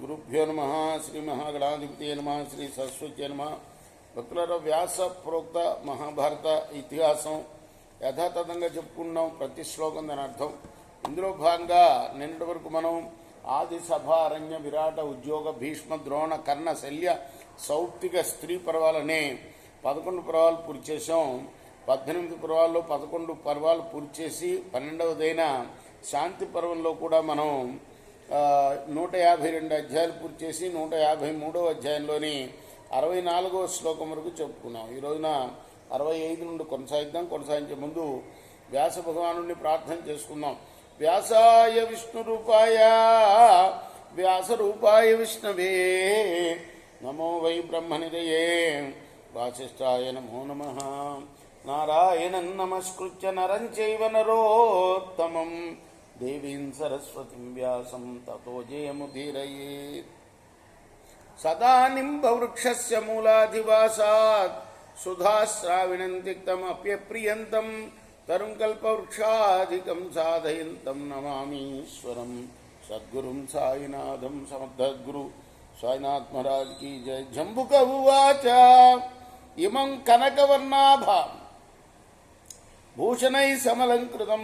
గురుభ్యో నమ. శ్రీ మహాగణాధిపతి నమ. శ్రీ సరస్వతి నమ. భక్తులారా, వ్యాస ప్రోక్త మహాభారత ఇతిహాసం యథాతథంగా చెప్పుకున్నాం. ప్రతి శ్లోకం దాని అర్థం. ఇందులో భాగంగా నిన్నటి వరకు మనం ఆది సభ, అరణ్య, విరాట, ఉద్యోగ, భీష్మ, ద్రోణ, కర్ణ, శల్య, సౌప్తిక, స్త్రీ పర్వాలనే 11 పర్వాలు పూర్తి చేసాం. 18 పర్వాల్లో 11 పర్వాలు పూర్తి చేసి 12వదైన శాంతి పర్వంలో కూడా మనం 152 అధ్యాయాలు పూర్తి చేసి 153వ అధ్యాయంలోని 64వ శ్లోకం వరకు చెప్పుకున్నాం. ఈ రోజున 65 నుండి కొనసాగిద్దాం. కొనసాగించే ముందు వ్యాస భగవానుడిని ప్రార్థన చేసుకుందాం. వ్యాసాయ విష్ణు రూపాయ వ్యాస రూపాయ విష్ణవే నమో వై బ్రహ్మనిదయే వాసిష్ఠాయ నమో నమః. నారాయణం నమస్కృత్య నరం చైవ నరోత్తమం దేవీం సరస్వతిం వ్యాసం తతో జయముదీరయేత్. సదా నింబవృక్షస్య మూలాధివాసాత్ సుధాశ్రావిణం తిక్తమప్యప్రియంతం తరుం కల్పవృక్షాధికం సాధయంతం నమామీశ్వరం సద్గురుం సాయినాథం. సమర్థద్గురు సాయినాథ్ మహారాజ్ కీ జయ. జంబుక ఉవాచ ఇమం కనకవర్ణాభాం భూషణై సమలంకృతం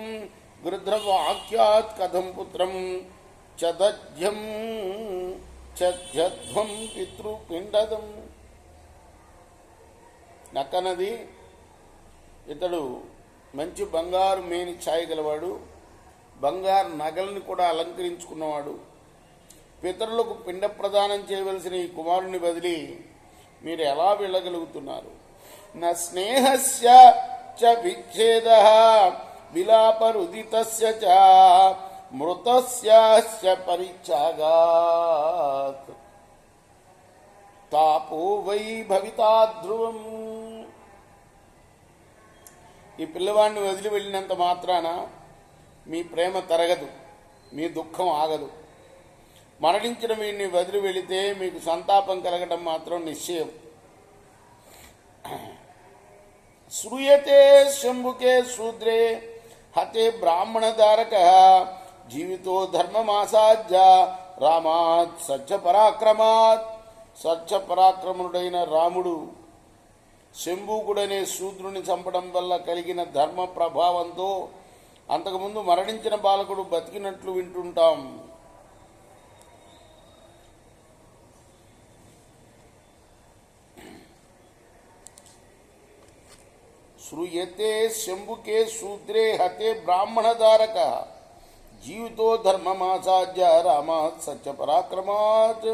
గృధ్రవాక్యాత్ కథం పుత్రం చదధ్యం చధ్వం పితృపిండదం. నక్కనది ఇతడు మంచి బంగారు మేని ఛాయ గలవాడు, బంగారు నగల్ని కూడా అలంకరించుకున్నవాడు. పితరులకు పిండ ప్రదానం చేయవలసిన ఈ కుమారుని బదిలి మీరు ఎలా వెళ్ళగలుగుతున్నారు? నా స్నేహస్య చ విచ్ఛేదః విలాపరుదితస్య చ మృతస్య పరిత్యాగాత్ తాపో వై భవితా ధ్రువం. ఈ పిల్లవాడిని వదిలి వెళ్ళినంత మాత్రాన మీ ప్రేమ తరగదు, మీ దుఃఖం ఆగదు. మరణించిన వీడిని వదిలి వెళితే మీకు సంతాపం కలగడం మాత్రం నిశ్చయం. శ్రూయతే శంభుకే శూద్రే హతే బ్రాహ్మణధారక జీవితో ధర్మమాసాధ్య రామాత్ సత్యపరాక్రమాత్. సత్యపరాక్రముడైన రాముడు శంభుకుడనే శూద్రుని చంపడం వల్ల కలిగిన ధర్మ ప్రభావంతో అంతకుముందు మరణించిన బాలకుడు బతికినట్లు వింటుంటాం. శ్రూయతే శంభుకే శూద్రే హతే బ్రాహ్మణధారక జీవితో ధర్మమాసాధ్య రామాత్ సత్యపరాక్రమాత్.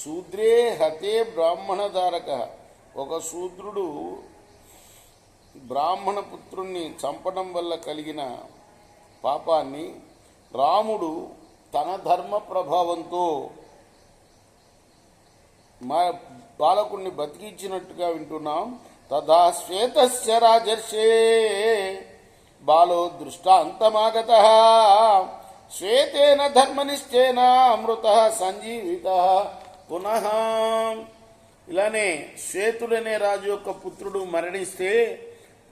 శూద్రే హతే బ్రాహ్మణధారక. ఒక శూద్రుడు బ్రాహ్మణ పుత్రుణ్ణి చంపడం వల్ల కలిగిన పాపాన్ని రాముడు తన ధర్మ ప్రభావంతో మా బాలకుణ్ణి బతికించినట్టుగా వింటున్నాం. తదా శ్వేతస్య రాజర్షే బాలో దృష్టాంతమాగతః శ్వేతేన ధర్మనిశ్చేన అమృత సంజీవిత పునః. ఇలానే శ్వేతుడనే రాజు యొక్క పుత్రుడు మరణిస్తే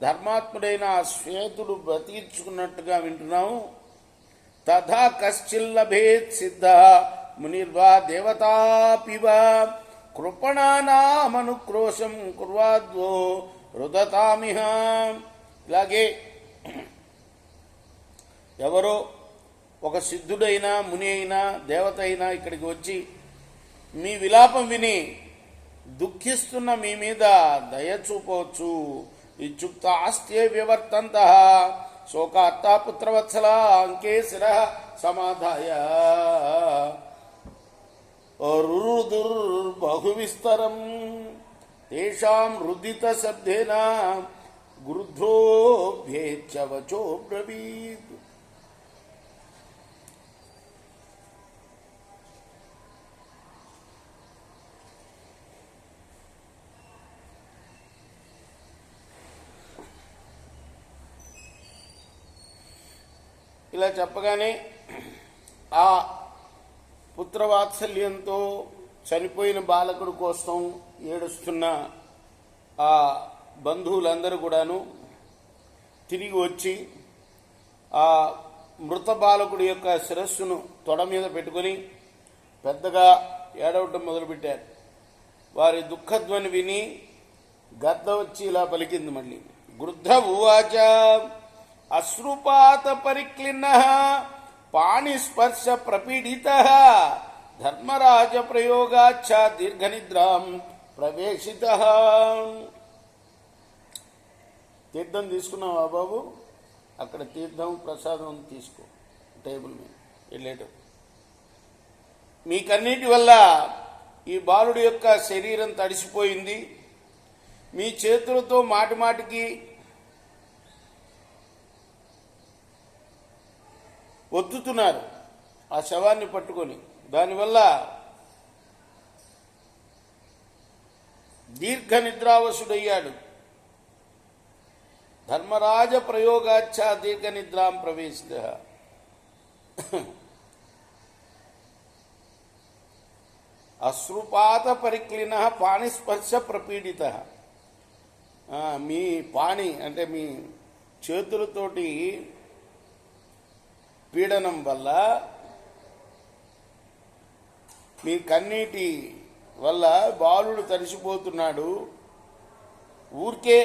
ధర్మాత్ముడైన ఆ శ్వేతుడు బతికించుకున్నట్టుగా వింటున్నాము. తథా కశ్చిల్లభేత్ సిద్ధ మునిర్వా దేవతాపివ కృపణానామనుక్రోశం కుర్వాద్వో రుదతామిహ. ఇలాగే ఎవరో ఒక సిద్ధుడైనా ముని అయినా దేవత అయినా ఇక్కడికి వచ్చి మీ విలాపం విని దుఃఖిస్తున్న మీ మీద దయ చూపవచ్చు. ఇచ్చుక్త ఆస్త్యే వివర్తంతః శోకార్తా పుత్రవత్సల అంకే శిరః సమాధాయ రురుదుర్బహువిస్తరం తేషాం రుదిత శబ్దేన గురుధ్రోభ్యేచ్చ వచో బ్రవీత్. ఇలా చెప్పగానే ఆ పుత్రవాత్సల్యంతో చనిపోయిన బాలకుడు కోసం ఏడుస్తున్న ఆ బంధువులందరూ కూడాను తిరిగి వచ్చి ఆ మృత బాలకుడి యొక్క శిరస్సును తొడ మీద పెట్టుకుని పెద్దగా ఏడవటం మొదలుపెట్టారు. వారి దుఃఖధ్వని విని గద్ద వచ్చి ఇలా పలికింది మళ్ళీ. గృద్ధ ఉవాచ అశ్రుపాత పరిక్లిన్న పాణిస్పర్శ ప్రపీడిత ధర్మరాజ ప్రయోగాచ్చ దీర్ఘనిద్రాం ప్రవేశిత. తీర్థం తీసుకున్నావా బాబు? అక్కడ తీర్థం ప్రసాదం తీసుకో టేబుల్ మీద వెళ్ళేటప్పుడు. మీకన్నిటి వల్ల ఈ బాలుడి యొక్క శరీరం తడిసిపోయింది. మీ చేతులతో మాటి మాటికి ఒత్తుతున్నారు ఆ శవాన్ని పట్టుకొని. దానివల్ల దీర్ఘ నిద్రావసుడయ్యాడు. ధర్మరాజ ప్రయోగాచ్చ దీర్ఘ నిద్రాం ప్రవేశిత. అశ్రుపాత పరిక్లిన పాణిస్పర్శ ప్రపీడిత. మీ పాణి అంటే మీ చేతులతోటి పీడనం వల్ల, మీ కన్నీటి వల్ల బాలుడు తడిసిపోతున్నాడు. ఊరికే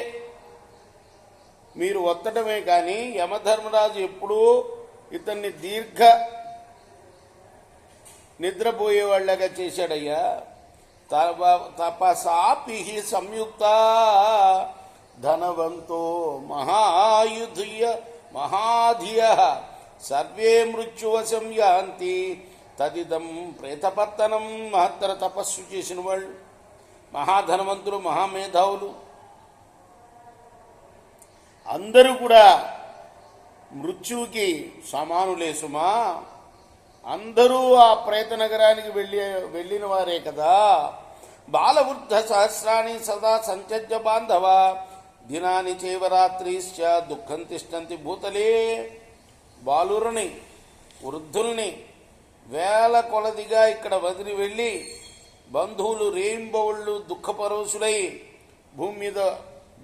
మీరు ఒత్తడమే కానీ యమధర్మరాజు ఎప్పుడూ ఇతన్ని దీర్ఘ నిద్రపోయేవాళ్ళగా చేశాడయ్యా. తపసాపి సంయుక్త ధనవంతో మహాధియ సర్వే మృత్యువశం యాంతి తదిదం ప్రేతపత్తనం. మహత్తర తపస్సు చేసిన వాళ్ళు, మహాధనవంతులు, మహామేధావులు అందరూ కూడా మృత్యువుకి సమానులే సుమా. అందరూ ఆ ప్రేత నగరానికి వెళ్ళిన వారే కదా. బాలవృద్ధ సహస్రాణి సదా సంత్యజ్య బాంధవ దినాని చేవరాత్రిశ్చ దుఃఖం తిష్టంతి భూతలే. బాలురుని, వృద్ధుల్ని వేల కొలదిగా ఇక్కడ వదిలి వెళ్ళి బంధువులు రేయింబవుళ్ళు దుఃఖపరవశులై భూమి మీద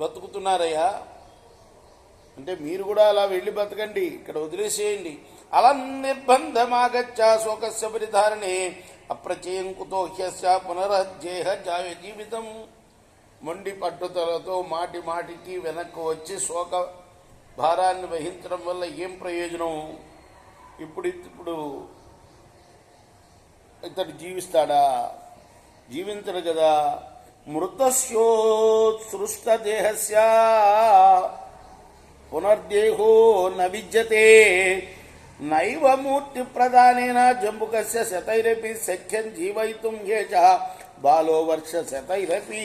బతుకుతున్నారయ్యా. అంటే మీరు కూడా అలా వెళ్ళి బతకండి, ఇక్కడ వదిలేసేయండి. అలా నిర్బంధమాగచ్చ శోకస్య పరిధారణే అప్రచయం కుతో హ్యస్య పునరజ్జేహ జాయ జీవితం. మొండి పట్టుదలతో మాటి మాటికి వెనక్కు వచ్చి శోక భారాన్ని వహించడం వల్ల ఏం ప్రయోజనం? ఇప్పుడు ఇతడు జీవిస్తాడా? జీవించడు కదా. మృతస్యోత్సృష్ట దేహస్య పునర్దేహో న విద్యతే నైవ మూర్తి ప్రధానేన జంబుకస్య శతైరపి సఖ్యం జీవయితుం యేచ బాలో వర్ష శతైరపి.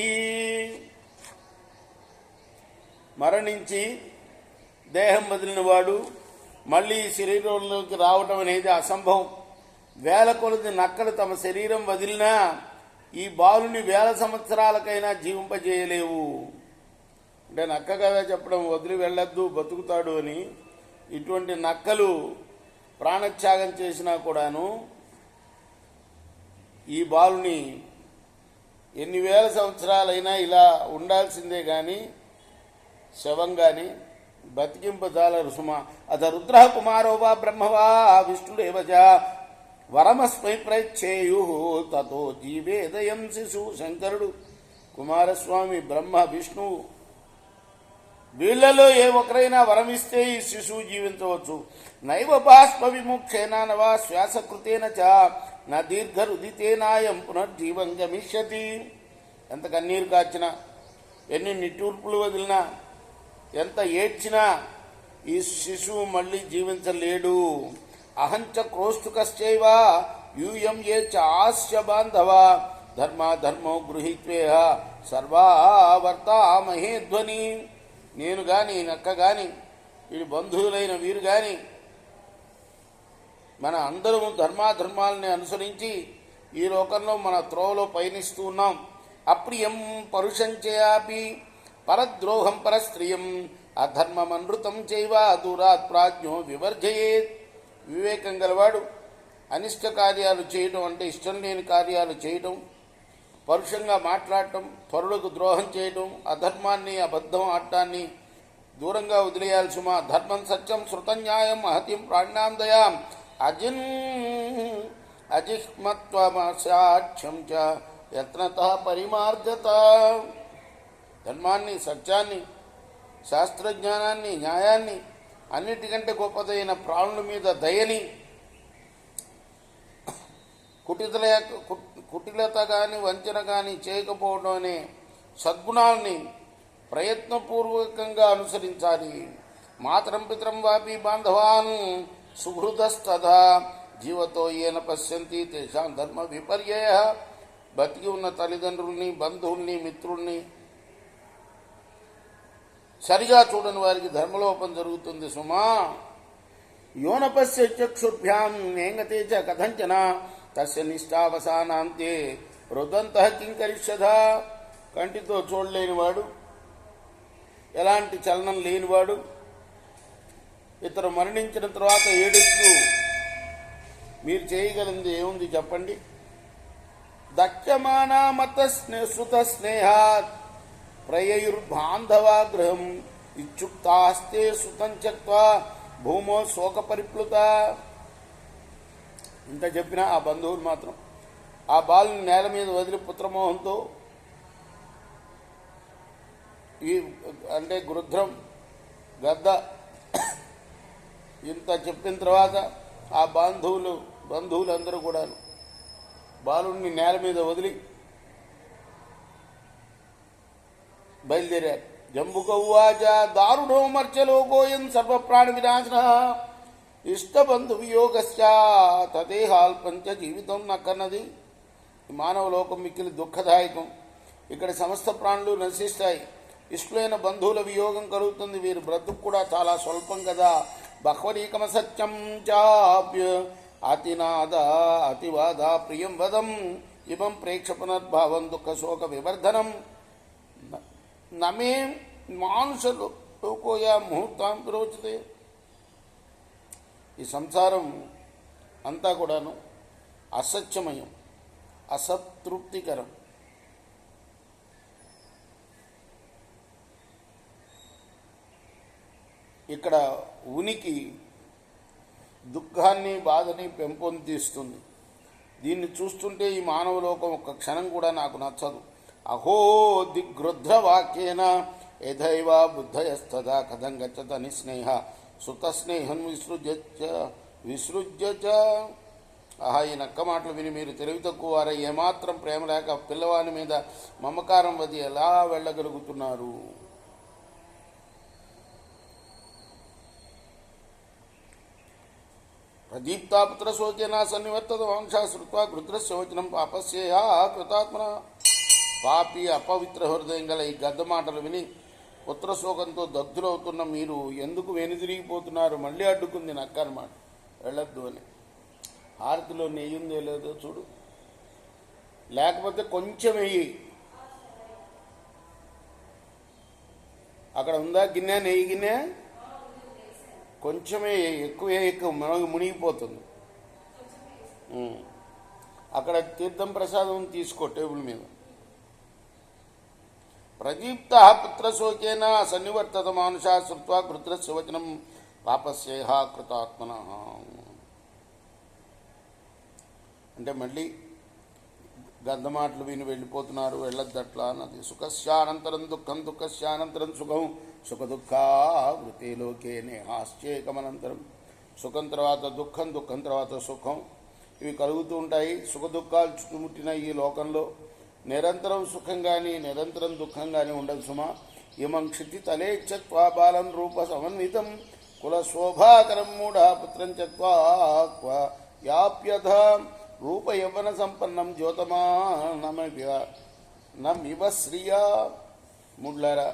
మరణించి దేహం వదిలినవాడు మళ్ళీ శరీరంలోకి రావటం అనేది అసంభవం. వేల కొలది నక్కలు తమ శరీరం వదిలినా ఈ బాలుని 1000 సంవత్సరాలకైనా జీవింపజేయలేవు. అంటే నక్క కదా చెప్పడం, వదిలి వెళ్ళొద్దు బతుకుతాడు అని. ఇటువంటి నక్కలు ప్రాణత్యాగం చేసినా కూడాను ఈ బాలుని ఎన్ని 1000 సంవత్సరాలైనా ఇలా ఉండాల్సిందే కానీ శవం కానీ బతికింపజాలరు సుమా. అత రుద్ర కుమారో వా బ్రహ్మవా విష్ణుడేవచ వరమస్మై ప్రచ్చేయు తతో జీవేదయం శిశు. శంకరుడు, కుమారస్వామి, బ్రహ్మ, విష్ణువు వీళ్లలో ఏ ఒకరైనా వరమిస్తే ఈ శిశువు జీవించవచ్చు. నైవ బాష్ప విముఖేన నవా శ్వాసకృతేన చ నా దీర్ఘరుదితేనాయం పునర్జీవం గమిష్యతి. ఎంత కన్నీరు కాచినా, ఎన్ని నిట్టూర్పులు వదిలినా, ఎంత ఏడ్చినా ఈ శిశువు మళ్ళీ జీవించలేడు. అహంచ క్రోష్టుకశ్చైవ యూయం ఏ చాస్య బాంధవ ధర్మో గృహీత్వేహ సర్వావర్తామహే ధ్వని. నేను గాని, నక్క గాని, వీడి బంధువులైన వీరు గాని మన అందరము ధర్మాధర్మాలని అనుసరించి ఈ లోకంలో మన త్రోవలో పయనిస్తూ ఉన్నాం. అప్రియం పరుషంచయాపి పరద్రోహం పరస్త్రియం అధర్మమనృతం చైవ దూరాత్ ప్రాజ్ఞో వివర్జయేత్. వివేకం గలవాడు అనిష్ట కార్యాలు చేయటం అంటే ఇష్టం లేని కార్యాలు చేయటం, పరుషంగా మాట్లాడటం, పరులకు ద్రోహం చేయడం, అధర్మాన్ని అబద్ధం ఆడటాన్ని దూరంగా వదిలేయాలి సుమా. ధర్మం సత్యం శృతం న్యాయం మహతిం ప్రాణ్యాం దయాం అజిహ్మత్వసాక్ష్యం చ యత్నత పరిమార్గత. ధర్మాన్ని, సత్యాన్ని, శాస్త్రజ్ఞానాన్ని, న్యాయాన్ని, అన్నిటికంటే గొప్పదైన ప్రాణుల మీద దయని, కుటిలత కానీ వంచన కానీ చేయకపోవడం అనే సద్గుణాలని ప్రయత్నపూర్వకంగా అనుసరించాలి. మాతరం పితరం వాపి బాంధవాన్ సుహృదస్తథా జీవతో ఏన పశ్యంతి తేషాం ధర్మ విపర్యయ. బతికి ఉన్న తల్లిదండ్రుల్ని, బంధువుల్ని, మిత్రుల్ని సరిగా చూడని వారికి ధర్మలోపం జరుగుతుంది సుమా. యోనపస్య చక్షుర్భ్యాం నేంగతే చ కథంచన తస్య నిష్ఠావసానాంతే రుదంతః కింకరిష్యధ. కంటితో చూడలేనివాడు, ఎలాంటి చలనం లేనివాడు, ఇతరు మరణించిన తర్వాత ఏడుస్తూ మీరు చేయగలిగింది ఏముంది చెప్పండి? దక్ష్యమానా మత శృత స్నేహాత్ ప్రయయుర్బాంధవాగ్రహం ఇచ్చుక్తాస్తే సుతం త్యక్త్వా భూమో శోక పరిప్లుత. ఇంత చెప్పినా ఆ బంధువులు మాత్రం ఆ బాలుని నేల మీద వదిలి పుత్రమోహంతో, ఈ అంటే గృధ్రం, గద్ద ఇంత చెప్పిన తర్వాత ఆ బంధువులందరూ కూడా బాలుడిని నేల మీద వదిలి బయలుదేరారు. జంబుకౌవాచ దారుణో మర్చలోకోయం సర్వప్రాణ వినాశన ఇష్టబంధు వియోగశ్చ తదేహాల్పంచ జీవితం నక్కన్నది. మానవ లోకం మిక్కిలి దుఃఖదాయకం. ఇక్కడ సమస్త ప్రాణులు నశిస్తాయి. ఇష్టమైన బంధువుల వియోగం కలుగుతుంది. వీరి బ్రతుకు కూడా చాలా స్వల్పం కదా. బహ్వరీకమ సత్యం చాప్య అతినాద అతివాద ప్రియం వదం ఇమం ప్రేక్ష పునర్భావం దుఃఖ శోక వివర్ధనం నమే మానుషలోకోయా ముహూర్తాం విరోచితే. ఈ సంసారం అంతా కూడాను అసత్యమయం, అసతృప్తికరం. ఇక్కడ ఉనికి దుఃఖాన్ని, బాధని పెంపొందిస్తుంది. దీన్ని చూస్తుంటే ఈ మానవ లోకం ఒక్క క్షణం కూడా నాకు నచ్చదు. అహో దిగ్రుధ్రవాక్యేన యథైవ బుద్ధయస్తదా కథం గచ్చత నిస్నేహ సుతస్నేహం విసృజ్య. ఆహా, ఈ నక్క మాటలు విని మీరు తెలివి తక్కువ వారై ఏమాత్రం ప్రేమ లేక పిల్లవాని మీద మమకారం వది ఎలా వెళ్ళగలుగుతున్నారు? ప్రదీప్తాపుత్ర శోచనా సన్నివర్తత వంశా శ్రుత్వా గృధ్రశోచనం పాపస్యేహ కృతాత్మన. పాపి అపవిత్ర హృదయం గల ఈ గద్ద మాటలు విని పుత్రశోకంతో దగ్ధులవుతున్న మీరు ఎందుకు వెనుదిరిగిపోతున్నారు? మళ్ళీ అడ్డుకుంది నక్క అన్నమాట, వెళ్ళొద్దు అని. హారతిలో నెయ్యి ఉందో లేదో చూడు, లేకపోతే కొంచెం వెయ్యి. అక్కడ ఉందా గిన్నె, నెయ్యి గిన్నె? కొంచెమే, ఎక్కువ మునిగిపోతుంది. అక్కడ తీర్థం ప్రసాదం తీసుకో టేబుల్ మీద. ప్రదీప్త పుత్రశోకేన సన్నివర్తత మానుషా శ్రుత్వా కృత్రస్య వచనం పాపస్యేహ కృతాత్మన. అంటే మళ్ళీ గద్దమాటలు విని వెళ్ళిపోతున్నారు, వెళ్ళొద్దట్లా అన్నది. సుఖస్యానంతరం దుఃఖం, దుఃఖస్యానంతరం సుఖం, సుఖ దుఃఖావృతే లోకే నేహాశ్చేకమనంతరం. సుఖం తర్వాత దుఃఖం, దుఃఖం తర్వాత సుఖం, ఇవి కలుగుతూ ఉంటాయి. సుఖ దుఃఖాలు చుట్టుముట్టిన ఈ లోకంలో నిరంతరం సుఖం కానీ నిరంతరం దుఃఖం కానీ ఉండదు సుమా. ఇమం క్షితి తలేచ్చత్వా బాలం రూప సమన్వితం కుల శోభాకరం మూఢ పుత్రం చత్వా యాప్యథ రూప యవ్వన సంపన్నం జ్యోతమానమివ శ్రియా. ముడ్లారా,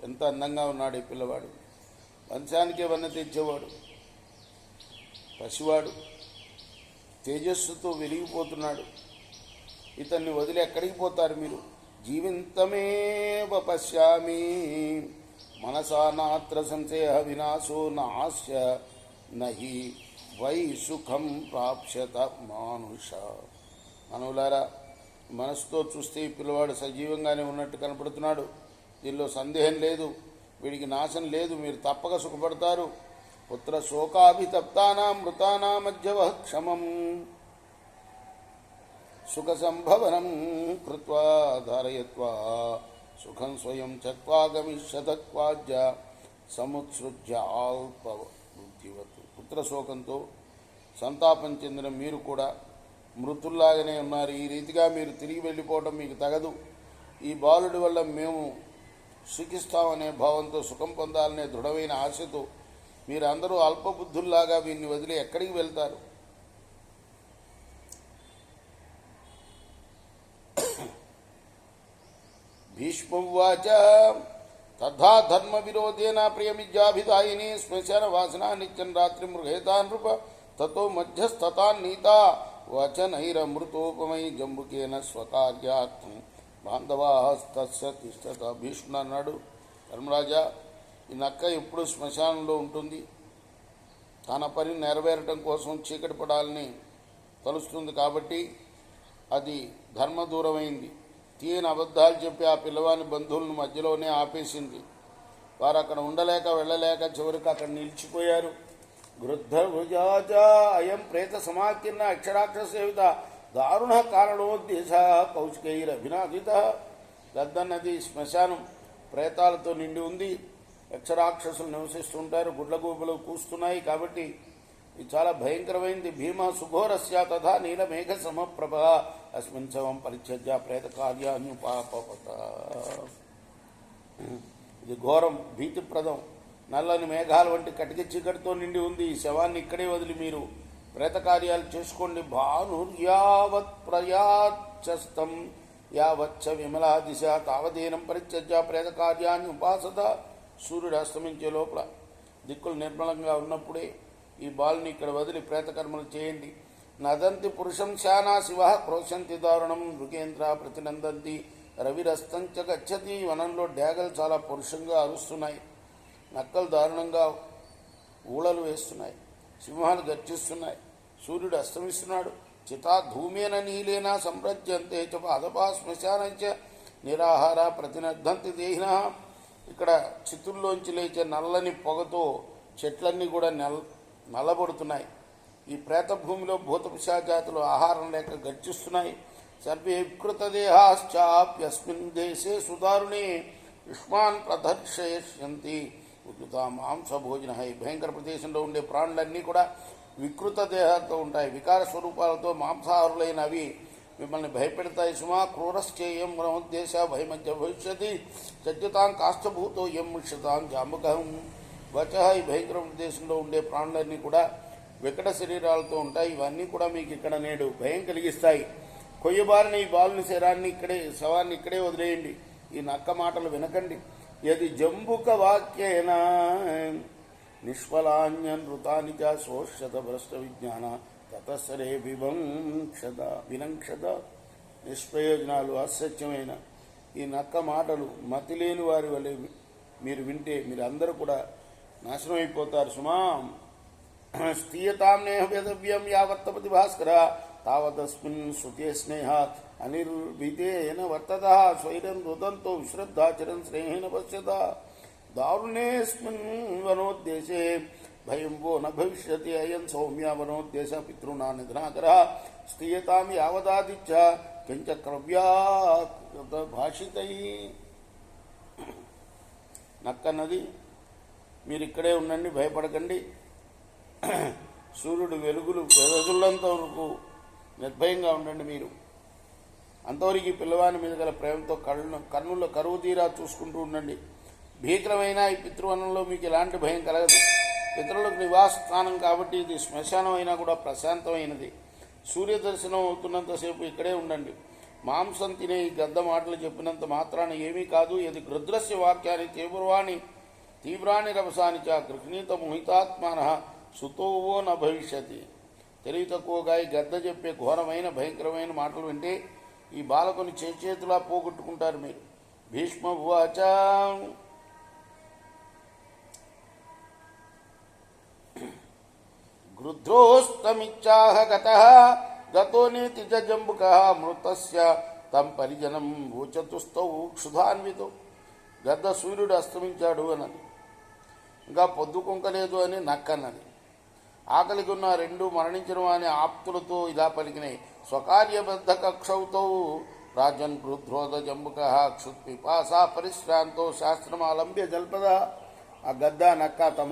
ఎంత అందంగా ఉన్నాడు ఈ పిల్లవాడు. వంశానికే వన్న తెచ్చేవాడు, పసివాడు, తేజస్సుతో వెలిగిపోతున్నాడు. ఇతన్ని వదిలి ఎక్కడికి పోతారు మీరు? జీవితమేవ పశ్యామి మనసా నాత్ర సంశయ వినాశో నాస్య నహి వై సుఖం ప్రాప్స్యత మానుష. మనవులారా, మనసుతో చూస్తే ఈ పిల్లవాడు సజీవంగానే ఉన్నట్టు కనపడుతున్నాడు. దీనిలో సందేహం లేదు. వీడికి నాశనం లేదు. మీరు తప్పక సుఖపడతారు. పుత్ర శోకాభితప్తానాం మృతానాం మధ్యవ క్షమం సుఖ సంభవనం కృత్వా ధారయత్వా సుఖం స్వయం చక్వా గమిష్యతక్వాజ్య సముత్సృజ్య అల్ప బుద్ధివత్. పుత్రశోకంతో సంతాపం చెందిన మీరు కూడా మృతుల్లాగానే ఉన్నారు. ఈ రీతిగా మీరు తిరిగి వెళ్ళిపోవడం మీకు తగదు. ఈ బాలుడి వల్ల మేము సుఖిస్తామనే భావంతో సుఖం పొందాలనే దృఢమైన ఆశతో మీరందరూ అల్పబుద్ధుల్లాగా వీరిని వదిలి ఎక్కడికి వెళ్తారు? భీష్మోవాచ తథా ధర్మ విరోధేన ప్రియమిజ్జాభిదాయిని శ్మశాన వాసన నిత్యం రాత్రి మృగేతా నృప తతో మధ్యస్థతాన్నీతా వచనైరమృతోపమై జంబుకేన స్వకార్యార్థం బాంధవాస్తస్య తిష్టత. భీష్ముడు అన్నాడు, ధర్మరాజా, ఈ నక్క ఎప్పుడు శ్మశానంలో ఉంటుంది. తన పని నెరవేరటం కోసం చీకటి పడాలని తలుస్తుంది. కాబట్టి అది ధర్మదూరమైంది. తీయని అబద్ధాలు చెప్పి ఆ పిల్లవాని బంధువులను మధ్యలోనే ఆపేసింది. వారు అక్కడ ఉండలేక వెళ్ళలేక చివరికి అక్కడ నిలిచిపోయారు. గృద్ధభుజాచ అయం ప్రేత సమాకీర్ణ అక్షరాక్షసేవిత దారుణ కారణోద్దేశ కౌశికైరభినాదిత. గద్దన్నది శ్మశానం ప్రేతాలతో నిండి ఉంది. యక్షరాక్షసులు నివసిస్తుంటారు. గుడ్లగూబలు కూస్తున్నాయి. కాబట్టి ఇది చాలా భయంకరమైంది. భీమ సుఘోరస్య తథా నీలమేఘ సమప్రభ అస్మిన్ శవం పరిత్యజ్య ప్రేత కార్యాన్యుపాపత. ఇది ఘోరం, భీతిప్రదం. నల్లని మేఘాల వంటి కటిక చీకటితో నిండి ఉంది. ఈ శవాన్ని ఇక్కడే వదిలి మీరు ప్రేత కార్యాలు చేసుకోండి. భానుర్యావత్ ప్రయాచ్చస్తం యావచ్చ విమలా దిశ తావదేనం పరిత్యజ్య ప్రేత కార్యాన్ని ఉపాసత. సూర్యుడు అస్తమించే లోపల దిక్కులు నిర్మలంగా ఉన్నప్పుడే ఈ బాలుని ఇక్కడ వదిలి ప్రేతకర్మలు చేయండి. నదంతి పురుషం శానా శివ క్రోశంతి దారుణం మృగేంద్ర ప్రతినందంతి రవిరస్తంచ గచ్చతి. వనంలో డేగలు చాలా పురుషంగా అరుస్తున్నాయి. నక్కలు దారుణంగా ఊళలు వేస్తున్నాయి. సింహాలు గర్జిస్తున్నాయి. సూర్యుడు అస్తమిస్తున్నాడు. చితా ధూమేన నీలేన సంప్రజ్యంతే చ పాదపా శ్మశానంచ నిరాహార ప్రతినర్ధంతి దేహిన. ఇక్కడ చితుల్లోంచి లేచే నల్లని పొగతో చెట్లన్నీ కూడా నల్లబడుతున్నాయి. ఈ ప్రేత భూమిలో భూతపిశాచాతులు ఆహారం లేక గర్జిస్తున్నాయి. సర్వే వికృతదేహాశ్చాప్యస్మిన్ దేశే సుదారుణే యుష్మాన్ ప్రదర్శయంతి ఉద్యుత మాంసభోజన. ఈ భయంకర ప్రదేశంలో ఉండే ప్రాణులన్నీ కూడా వికృత దేహాలతో ఉంటాయి. వికార స్వరూపాలతో మాంసాహారులైన అవి మిమ్మల్ని భయపెడతాయి. సుమా క్రూరశ్చేయం మనోద్దేశ భయమధ్య భవిష్యతి సత్యతాం కాష్టభూతో ఎం ముష్యతాం జాంబకం వచ. ఈ భయంకర ప్రదేశంలో ఉండే ప్రాణులన్నీ కూడా వికట శరీరాలతో ఉంటాయి. ఇవన్నీ కూడా మీకు ఇక్కడ నేడు భయం కలిగిస్తాయి. కొయ్యబారిన ఈ బాలుని శవాన్ని ఇక్కడే వదిలేయండి. ఈ నక్క మాటలు వినకండి. యది జంబుక వాక్యేన నిష్ఫలాన్యనృతాని చ సోష్యత భ్రష్ట విజ్ఞాన తతస్సరే వినంక్షత. నిష్ప్రయోజనాలు అసత్యమైన ఈ నక్క మాటలు మతి లేని వారి వలె మీరు వింటే మీరందరూ కూడా నాశనం అయిపోతారు. సుమా స్థీయతాం నేహ వేదవ్యం యావత్తపతి భాస్కర తావతస్మిన్ శృతే స్నేహాత్ అనిర్భితేన వర్తత స్వైరం రుదంతో విశ్రద్ధాచరన్ స్నేహేన పశ్యత. దారుణేస్మిన్ వనోద్దేశే భయం వో న భవిష్యతి అయం సౌమ్య వనోద్దేశ పితృనా నిధనాకర స్థీయతాం యావదాదిచ్చ కించ క్రవ్యాత భాషితై. నక్కన్నది మీరు ఇక్కడే ఉండండి, భయపడకండి. సూర్యుడు వెలుగులంత వరకు నిర్భయంగా ఉండండి. మీరు అంతవరకు ఈ పిల్లవాని మీద గల ప్రేమతో కన్నుల కరువు తీరా చూసుకుంటూ ఉండండి. భీకరమైన ఈ పితృవనంలో మీకు ఎలాంటి భయం కలగదు. పితరులకు నివాస స్థానం కాబట్టి ఇది శ్మశానం అయినా కూడా ప్రశాంతమైనది. సూర్య దర్శనం అవుతున్నంతసేపు ఇక్కడే ఉండండి. మాంసం తినే ఈ గద్ద మాటలు చెప్పినంత మాత్రాన ఏమీ కాదు. ఇది గృద్రస్య వాక్యాన్ని తీవ్రాని రవసాని చ గృహ్ణీత మోహితాత్మాన సుతోవో న భవిష్యతి. తెలివి తక్కువగా ఈ గద్ద చెప్పే ఘోరమైన భయంకరమైన మాటలు వింటే ఈ బాలకుని చేతులా పోగొట్టుకుంటారు మీరు. భీష్మ ఉవాచ గృధ్రోస్తమిచ్చాహ గతో నేతి జంబుక మృతస్య తం పరిజనం ఊచతుస్తౌ క్షుధాన్వితో. గద్ద సూర్యుడు అస్తమించాడు అన్నది. ఇంకా పొద్దు కుంకలేదు అని నక్కన్నది. ఆకలికి ఉన్న రెండు మరణించడం అనే ఆప్తులతో ఇలా పలికినాయి. స్వకార్యబద్ధ కక్షౌతో రాజన్ క్రుధ్రోధ జంబుక క్షుత్పిపాసా పరిశ్రాంతో శాస్త్రమాలంబ్య జల్పద. ఆ గద్ద నక్క తమ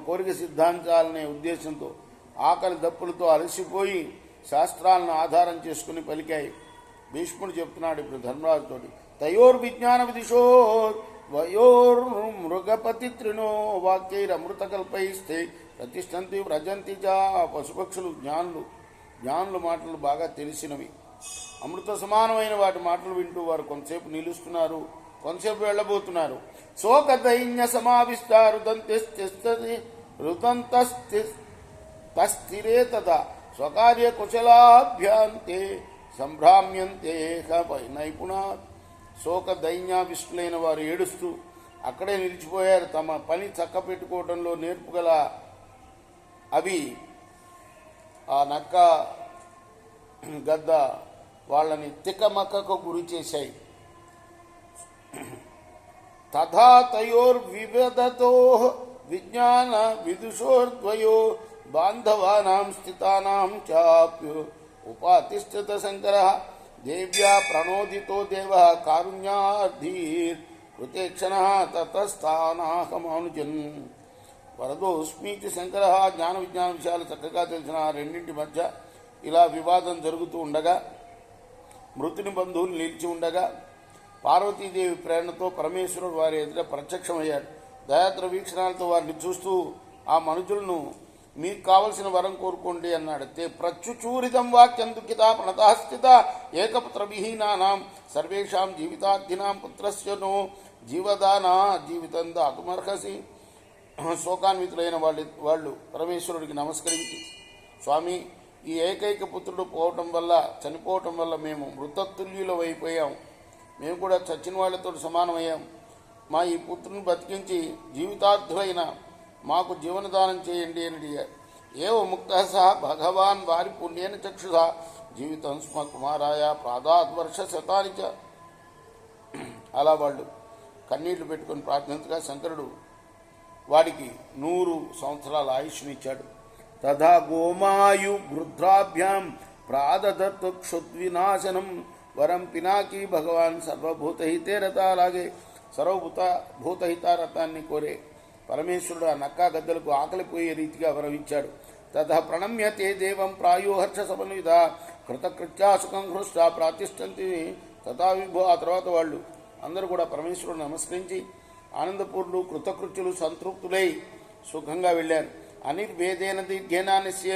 కోరిక సిద్ధాంతాలనే ఉద్దేశంతో ఆకలి దప్పులతో అలసిపోయి శాస్త్రాలను ఆధారం చేసుకుని పలికాయి. భీష్ముడు చెప్తున్నాడు ఇప్పుడు ధర్మరాజుతోటి. తయోర్విజ్ఞాన విదిశో వయోర్మృగపతి తృణో వాక్యైరమృతకల్పైస్తే ప్రతిష్టంతి వ్రజంతి చ. పశుపక్షులు జ్ఞానులు మాటలు బాగా తెలిసినవి. అమృత సమానమైన వాటి మాటలు వింటూ వారు కొంతసేపు నిలుస్తున్నారు, కొంతసేపు వెళ్ళబోతున్నారు. శోక దైన్య సమావిష్ట రుదంతస్థిరే తదా స్వకార్య కుశలాభ్యాంతే సంభ్రామ్యంతే నైపుణా. శోక దైన్యావిష్టులైన వారు ఏడుస్తూ అక్కడే నిలిచిపోయారు. తమ పని చక్కపెట్టుకోవడంలో నేర్పుగల అవి ఆ నక్క గద్ద వాళ్ళని తికమకకు గురి చేశాయి. తథా తయోర్వివదతో విజ్ఞాన విదుషోర్ద్వయో బాంధవానాం స్థితానాం చాప్యో ఉపాతిష్ఠిత శంకర దేవ్యా ప్రణోదితో దేవ కారుణ్యాధీర్ కృతేక్షణ తతస్థానాహమానుజన్. వరదోస్మీతి శంకర. జ్ఞాన విజ్ఞాన విషయాలు చక్కగా తెలిసిన ఆ రెండింటి మధ్య ఇలా వివాదం జరుగుతూ ఉండగా, మృతుని బంధువులు నిలిచి ఉండగా, పార్వతీదేవి ప్రేరణతో పరమేశ్వరుడు వారి ఎదుట ప్రత్యక్షమయ్యాడు. దయాద్ర వీక్షణాలతో వారిని చూస్తూ ఆ మనుషులను మీకు కావలసిన వరం కోరుకోండి అన్నాడు. తే ప్రత్యుచూరితం వాక్యం దుఃఖిత ప్రణతాస్థిత ఏకపుత్ర విహీనానాం సర్వేషాం జీవితార్థినాం పుత్రస్యనో జీవదానా జీవితం దాతుమర్హసి. శోకాన్వితులైన వాళ్ళు పరమేశ్వరుడికి నమస్కరించి, స్వామి, ఈ ఏకైక పుత్రుడు చనిపోవటం వల్ల మేము మృతతుల్యులం అయిపోయాం. మేము కూడా చచ్చిన వాళ్లతో సమానమయ్యాం. మా ఈ పుత్రుని బతికించి జీవితార్థులైన మాకు జీవనదానం చేయండి అని అడిగారు. ఏవ ముక్త సహ భగవాన్ వారి పుణ్యేన చక్షుష జీవితం స్మ కుమారాయ ప్రాదాద్వర్ష శతానిచ. అలా వాళ్ళు కన్నీళ్లు పెట్టుకుని ప్రార్థించగా శంకరుడు వాడికి 100 సంవత్సరాల ఆయుష్నిచ్చాడు. తథా గోమాయు వృద్ధాభ్యాం ప్రాదదత్త క్షుద్వినాశనం వరం పినాకి భగవాన్ సర్వభూతహితే రత. అలాగే సర్వభూతహితారతాన్ని కోరే పరమేశ్వరుడు ఆ నక్కా గద్దలకు ఆకలిపోయే రీతిగా వరవిచ్చాడు. తథ ప్రణమ్య తే దేవం ప్రాయో హర్ష సమన్విత కృతకృత్యా సుఖం హృష్ట ప్రాతిష్టంతి తథా విభో. ఆ తర్వాత వాళ్ళు అందరూ కూడా పరమేశ్వరుడు నమస్కరించి ఆనందపూర్ణులు కృతకృత్యులు సంతృప్తులై సుఖంగా వెళ్ళారు. అనిర్వేదేన దీర్ఘేనా నిశ్చయ